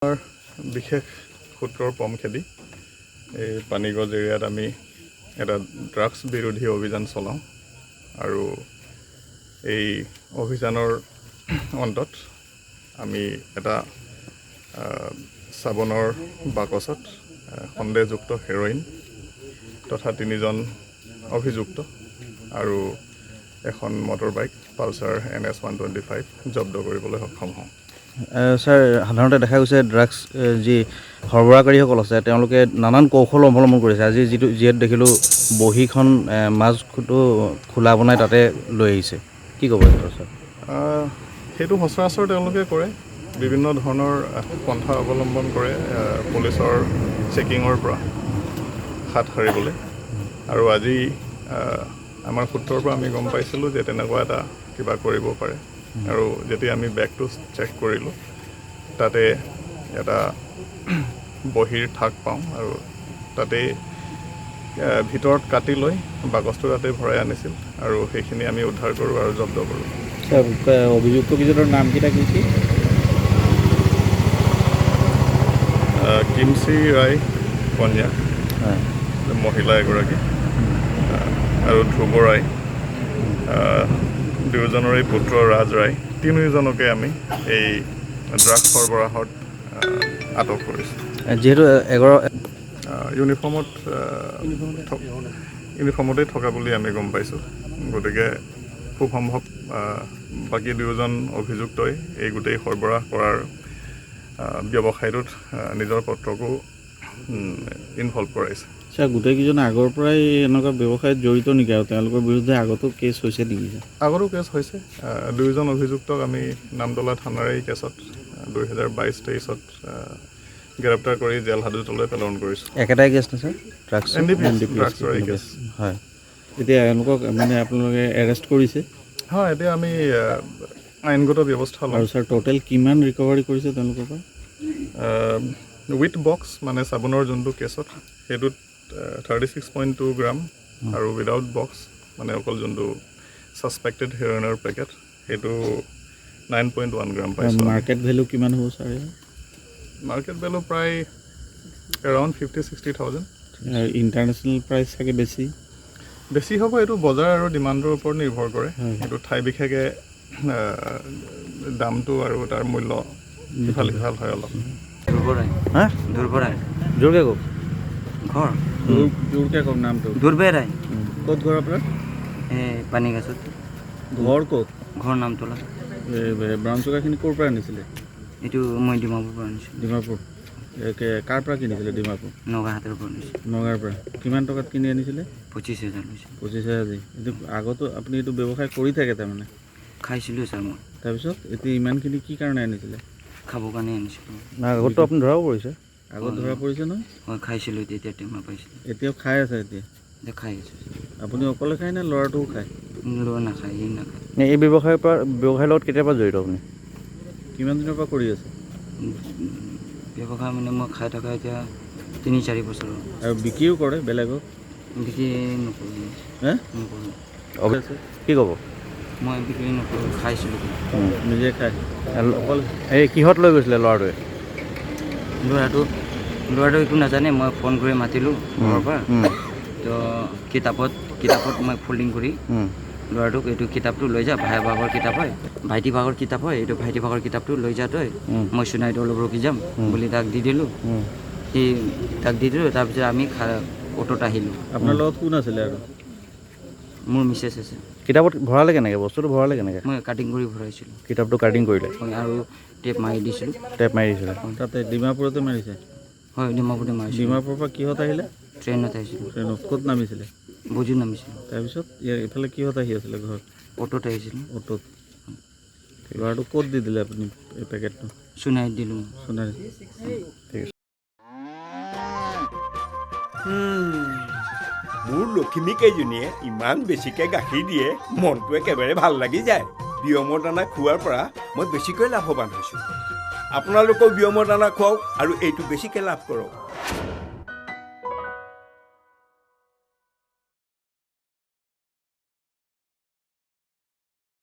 আমাৰ বিশেষ সূত্ৰৰ পম খেদি এই পানীগছ এৰিয়াত আমি এটা ড্ৰাগছ বিৰোধী অভিযান চলাওঁ আৰু এই অভিযানৰ অন্তত আমি এটা চাবোনৰ বাকচত সন্দেহযুক্ত হেৰইন তথা 3জন অভিযুক্ত আৰু এখন মটৰ বাইক পালচাৰ NS 125 জব্দ কৰিবলৈ সক্ষম হওঁ। স্যাৰ সাধাৰণতে দেখা গৈছে ড্ৰাগছ যি সৰবৰাহকাৰীসকল আছে তেওঁলোকে নানান কৌশল অৱলম্বন কৰিছে। আজি যিহেতু দেখিলোঁ বহীখন মাছটো খোলা বনাই তাতে লৈ আহিছে, কি ক'ব ছাৰ? সেইটো সচৰাচৰ তেওঁলোকে কৰে, বিভিন্ন ধৰণৰ পন্থা অৱলম্বন কৰে পুলিচৰ চেকিঙৰ পৰা হাত সাৰিবলৈ। আৰু আজি আমাৰ সূত্ৰৰ পৰা আমি গম পাইছিলোঁ যে তেনেকুৱা এটা কিবা কৰিব পাৰে আৰু যেতিয়া আমি বেগটো চেক কৰিলোঁ তাতে এটা বহীৰ ঠাক পাওঁ আৰু তাতে ভিতৰত কাটি লৈ বাকচটো তাতে ভৰাই আনিছিল আৰু সেইখিনি আমি উদ্ধাৰ কৰোঁ আৰু জব্দ কৰোঁ। অভিযুক্ত কেইজনৰ নামকেইটা কি কি? কিমচি ৰায় কন্যা মহিলা এগৰাকী আৰু ধ্ৰুৱ ৰায়, দুয়োজনৰে পুত্ৰ ৰাজ ৰায়, তিনিওজনকে আমি এই ড্ৰাগছ সৰবৰাহত আটক কৰিছোঁ। যিহেতু ইউনিফৰ্মতেই থকা বুলি আমি গম পাইছোঁ, গতিকে খুব সম্ভৱ বাকী দুয়োজন অভিযুক্তই এই গোটেই সৰবৰাহ কৰাৰ ব্যৱসায়টোত নিজৰ পত্ৰকো ইনভলভ কৰাইছে। ছাৰ গোটেইকেইজন আগৰ পৰাই এনেকুৱা ব্যৱসায়ত জড়িত নেকি আৰু তেওঁলোকৰ বিৰুদ্ধে আগতো কেছ হৈছে নেকি? আগতো কেছ হৈছে, দুয়োজন অভিযুক্তক আমি নামতলা থানাৰ এই কেছত 2022-23 গ্ৰেপ্তাৰ কৰি জেল হাজতলৈ প্ৰেৰণ কৰিছোঁ। একেটাই কেছ নে ছাৰ? ড্ৰাগছৰ কেছ। হয়, এতিয়া এওঁলোকক মানে আপোনালোকে এৰেষ্ট কৰিছে? হয়, এতিয়া আমি আইনগত ব্যৱস্থা লওঁ। আৰু ছাৰ টোটেল কিমান ৰিকভাৰী কৰিছে তেওঁলোকৰ পৰা? উইথ বক্স মানে চাবোনৰ যোনটো কেছত সেইটোত 36.2 গ্ৰাম আৰু উইদাউট বক্স মানে অকল যোনটো ছাছপেক্টেড হেৰইনৰ পেকেট সেইটো 9.1 গ্ৰাম পাইছোঁ। মাৰ্কেট ভেলু কিমান হ'ব ছাৰ? মাৰ্কেট ভেলু প্ৰায় এৰাউণ্ড 50-60,000। ইণ্টাৰনেশ্যনেল প্ৰাইচ চাগে বেছি হ'ব, এইটো বজাৰ আৰু ডিমাণ্ডৰ ওপৰত নিৰ্ভৰ কৰে। এইটো ঠাই বিশেষে দামটো আৰু তাৰ মূল্য ইফাল সিফাল হয় অলপ। জোৰকৈ কওক। ঘৰ জোৰকৈ কওক নামটো। দুৰ্বেৰাই। ক'ত ঘৰ আপোনাৰ? পানীগাছত। ঘৰ ক'ত? ঘৰ নামতলা। ব্ৰাউন চুগাৰখিনি ক'ৰ পৰা আনিছিলে? এইটো মই ডিমাপুৰ পৰা আনিছোঁ। ডিমাপুৰ? কাৰ পৰা কিনিছিলে ডিমাপুৰ? নগাহাটৰ পৰা আনিছোঁ। নগাৰ পৰা? কিমান টকাত কিনি আনিছিলে? 25,000 লৈছে। 25,000 দি। এইটো আগতো আপুনি এইটো ব্যৱসায় কৰি থাকে তাৰমানে? খাইছিলোঁ ছাৰ মই। তাৰপিছত এতিয়া ইমানখিনি কি কাৰণে আনিছিলে? খাবৰ কাৰণে আনিছিলোঁ। আগতো আপুনি ধৰাও পৰিছে? আগত ধৰা পৰিছে নহয়? হয়, খাইছিলোঁ, তেতিয়া টেমা পাইছিলোঁ। এতিয়াও খাই আছে? এতিয়া খাই আছোঁ। আপুনি অকলে খায় নে ল'ৰাটোও খায়? ল'ৰা নাখায়, ই নাখায়। এই ব্যৱসায়ৰ লগত কেতিয়াৰ পৰা জড়িত আপুনি? কিমান দিনৰ পৰা কৰি আছে ব্যৱসায়? মানে মই খাই থকা এতিয়া 3-4 বছৰ। আৰু বিক্ৰীও কৰে বেলেগক? বিক্ৰী নকৰোঁ। নকৰোঁ। কি ক'ব? মই বিক্ৰী নকৰোঁ, খাইছিলোঁ। নিজে খায়? অকল এই কিহত লৈ গৈছিলে ল'ৰাটোৱে? ল'ৰাটো একো নাজানে, মই ফোন কৰি মাতিলোঁ ঘৰৰ পৰা। তো কিতাপত মই ফল্ডিং কৰি ল'ৰাটোক এইটো কিতাপটো লৈ যা, ভাগৰ কিতাপ হয়, ভাইটি ভাগৰ কিতাপ হয়, এইটো ভাইটি ভাগৰ কিতাপটো লৈ যা তই, মই সোণাৰীটো অলপ ৰখি যাম বুলি তাক দি দিলোঁ। তাৰপিছত আমি অ'টোত আহিলোঁ। আপোনাৰ লগত কোন আছিলে আৰু? মোৰ মিছেছ আছে। কিতাপত ভৰালে কেনেকৈ? বস্তুটো ভৰালে কেনেকৈ? মই কাটিং কৰি ভৰাইছিলোঁ। কিতাপটো কাটিং কৰিলে? হয়, আৰু টেপ মাৰি দিছিলোঁ। টেপ মাৰি দিছিলে? তাতে ডিমাপুৰতে মাৰিছে? হয়, ডিমাপুৰতে মাৰিছোঁ। ডিমাপুৰৰ পৰা কিহত আহিলে? ট্ৰেইনত আহিছিলোঁ। ট্ৰেইনত? ক'ত নামিছিলে? বুজি নামিছিলোঁ। তাৰপিছত এইফালে কিহত আহি আছিলে ঘৰত? অ'টোত আহিছিলোঁ। অ'টোত? ল'ৰাটো ক'ত দি দিলে আপুনি এই পেকেটটো? সোণাৰীত দিলোঁ। সোণাৰী? ঠিক আছে। মোৰ লখিমী কেইজনীয়ে ইমান বেছিকৈ গাখীৰ দিয়ে, মনটো একেবাৰে ভাল লাগি যায়। বিয়মৰ দানা খোৱাৰ পৰা মই বেছিকৈ লাভৱান হৈছোঁ। আপোনালোকেও বিয়মৰ দানা খুৱাওক আৰু এইটো বেছিকৈ লাভ কৰক।